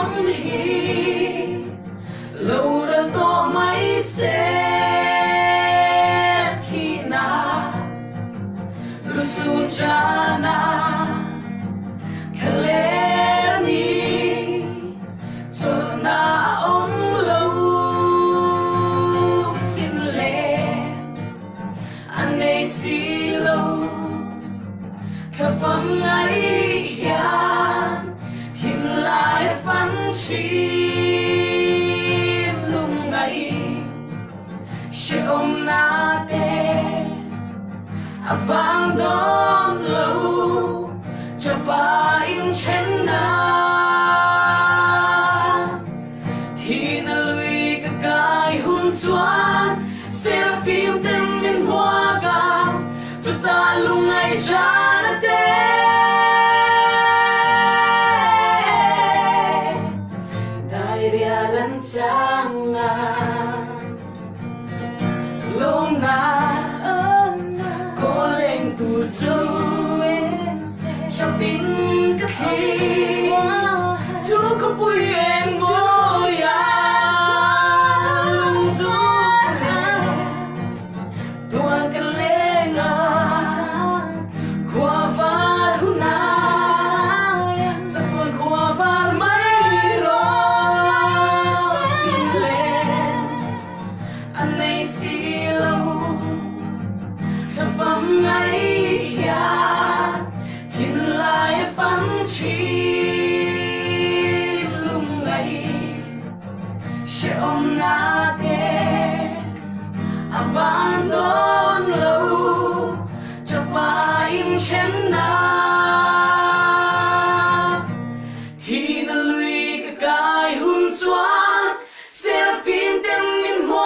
tâm hi lâu ra to mấy sẽ Thihna lu sun jana khale ni chol na ong lâu chin le anh ấy xì lâu khắp phong ấy hiền thiên lại phán chi lungngaih sẽ ôm na te abang don lâu cho ba in chen na Thihna lui ka kai hun chuan serafim tem min hmuak chutah lungngaih chana te dairial an Chang lungngaih có lên tu chu cho pin cái thi chú có bùi em ngồi tuan cái lên khoa var huna cho tuan khoa var mấy rồi xin lên anh ấy xì lâu khắp phong ấy hiền thiên lại phán chi lungngaih sẽ ôm na te abandon lâu cho ba in chen na Thihna lui ka kai hun chuan serafim tem min hmuak